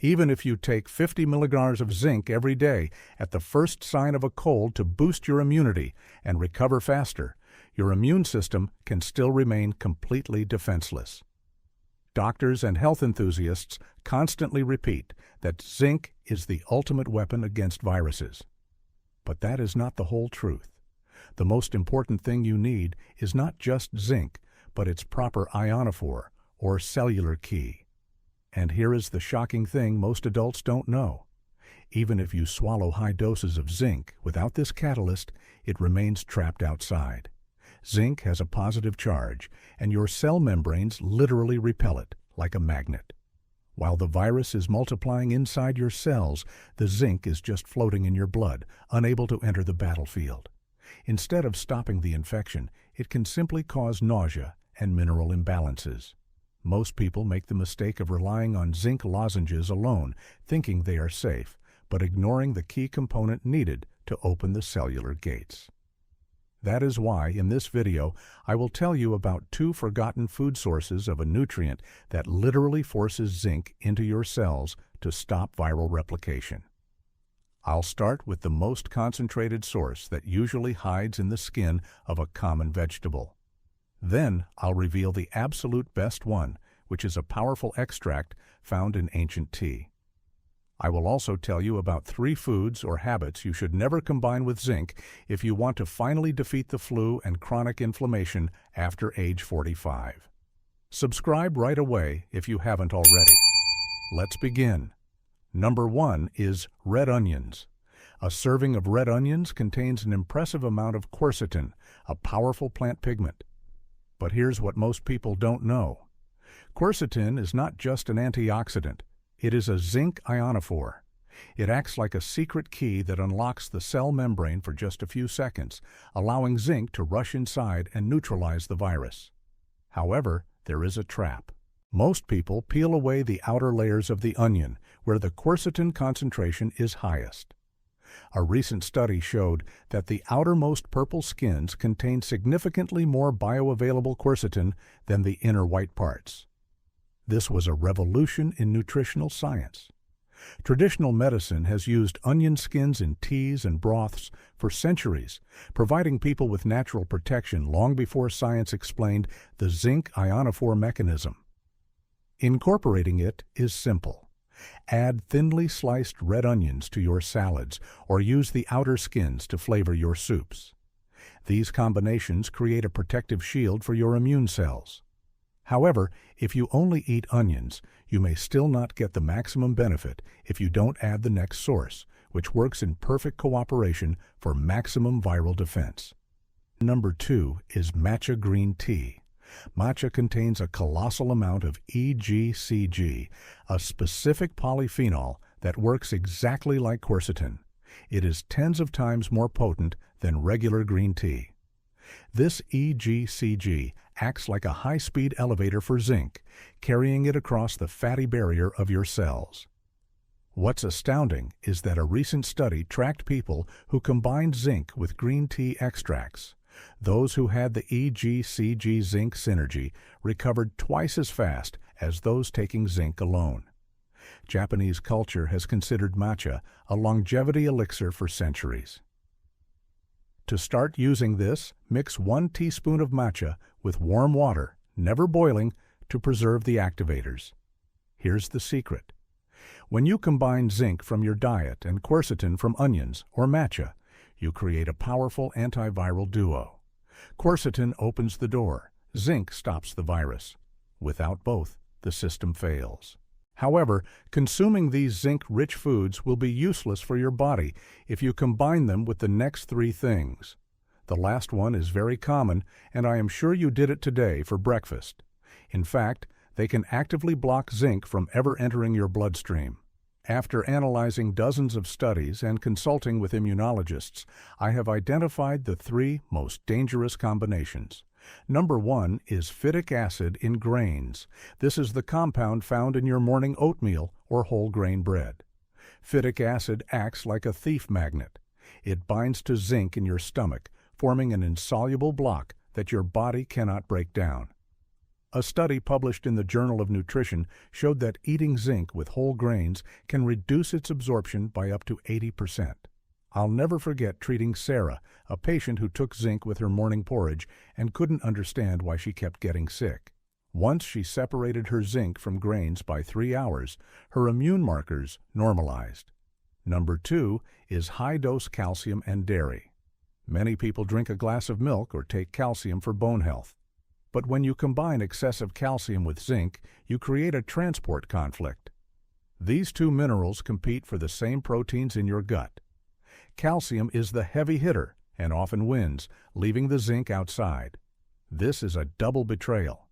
Even if you take 50 milligrams of zinc every day at the first sign of a cold to boost your immunity and recover faster, your immune system can still remain completely defenseless. Doctors and health enthusiasts constantly repeat that zinc is the ultimate weapon against viruses. But that is not the whole truth. The most important thing you need is not just zinc, but its proper ionophore, or cellular key. And here is the shocking thing most adults don't know. Even if you swallow high doses of zinc without this catalyst, it remains trapped outside. Zinc has a positive charge, and your cell membranes literally repel it, like a magnet. While the virus is multiplying inside your cells, the zinc is just floating in your blood, unable to enter the battlefield. Instead of stopping the infection, it can simply cause nausea and mineral imbalances. Most people make the mistake of relying on zinc lozenges alone, thinking they are safe, but ignoring the key component needed to open the cellular gates. That is why, in this video, I will tell you about 2 forgotten food sources of a nutrient that literally forces zinc into your cells to stop viral replication. I'll start with the most concentrated source that usually hides in the skin of a common vegetable. Then I'll reveal the absolute best one, which is a powerful extract found in ancient tea. I will also tell you about 3 foods or habits you should never combine with zinc if you want to finally defeat the flu and chronic inflammation after age 45. Subscribe right away if you haven't already. Let's begin. Number 1 is red onions. A serving of red onions contains an impressive amount of quercetin, a powerful plant pigment. But here's what most people don't know. Quercetin is not just an antioxidant. It is a zinc ionophore. It acts like a secret key that unlocks the cell membrane for just a few seconds, allowing zinc to rush inside and neutralize the virus. However, there is a trap. Most people peel away the outer layers of the onion, where the quercetin concentration is highest. A recent study showed that the outermost purple skins contain significantly more bioavailable quercetin than the inner white parts. This was a revolution in nutritional science. Traditional medicine has used onion skins in teas and broths for centuries, providing people with natural protection long before science explained the zinc ionophore mechanism. Incorporating it is simple. Add thinly sliced red onions to your salads or use the outer skins to flavor your soups. These combinations create a protective shield for your immune cells. However, if you only eat onions, you may still not get the maximum benefit if you don't add the next source, which works in perfect cooperation for maximum viral defense. Number 2 is matcha green tea. Matcha contains a colossal amount of EGCG, a specific polyphenol that works exactly like quercetin. It is tens of times more potent than regular green tea. This EGCG acts like a high-speed elevator for zinc, carrying it across the fatty barrier of your cells. What's astounding is that a recent study tracked people who combined zinc with green tea extracts. Those who had the EGCG zinc synergy recovered twice as fast as those taking zinc alone. Japanese culture has considered matcha a longevity elixir for centuries. To start using this, mix 1 teaspoon of matcha with warm water, never boiling, to preserve the activators. Here's the secret. When you combine zinc from your diet and quercetin from onions or matcha, you create a powerful antiviral duo. Quercetin opens the door. Zinc stops the virus. Without both, the system fails. However, consuming these zinc-rich foods will be useless for your body if you combine them with the next 3 things. The last one is very common, and I am sure you did it today for breakfast. In fact, they can actively block zinc from ever entering your bloodstream. After analyzing dozens of studies and consulting with immunologists, I have identified the 3 most dangerous combinations. Number 1 is phytic acid in grains. This is the compound found in your morning oatmeal or whole grain bread. Phytic acid acts like a thief magnet. It binds to zinc in your stomach, forming an insoluble block that your body cannot break down. A study published in the Journal of Nutrition showed that eating zinc with whole grains can reduce its absorption by up to 80%. I'll never forget treating Sarah, a patient who took zinc with her morning porridge and couldn't understand why she kept getting sick. Once she separated her zinc from grains by 3 hours, her immune markers normalized. Number 2 is high-dose calcium and dairy. Many people drink a glass of milk or take calcium for bone health. But when you combine excessive calcium with zinc, you create a transport conflict. These two minerals compete for the same proteins in your gut. Calcium is the heavy hitter and often wins, leaving the zinc outside. This is a double betrayal.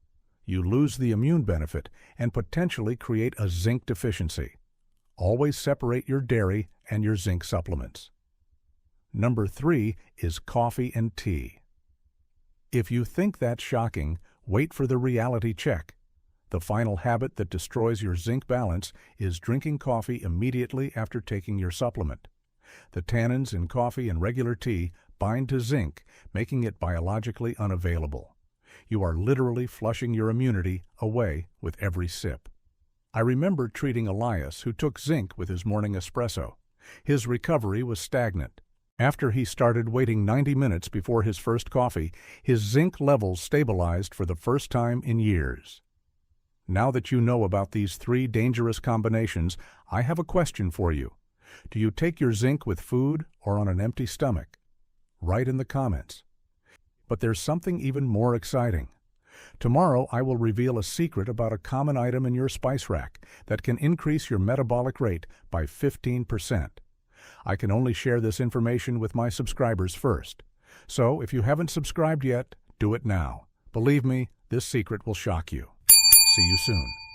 You lose the immune benefit and potentially create a zinc deficiency. Always separate your dairy and your zinc supplements. Number 3 is coffee and tea. If you think that's shocking, wait for the reality check. The final habit that destroys your zinc balance is drinking coffee immediately after taking your supplement. The tannins in coffee and regular tea bind to zinc, making it biologically unavailable. You are literally flushing your immunity away with every sip. I remember treating Elias, who took zinc with his morning espresso. His recovery was stagnant. After he started waiting 90 minutes before his first coffee, his zinc levels stabilized for the first time in years. Now that you know about these 3 dangerous combinations, I have a question for you. Do you take your zinc with food or on an empty stomach? Write in the comments. But there's something even more exciting. Tomorrow I will reveal a secret about a common item in your spice rack that can increase your metabolic rate by 15%. I can only share this information with my subscribers first. So if you haven't subscribed yet, do it now. Believe me, this secret will shock you. See you soon.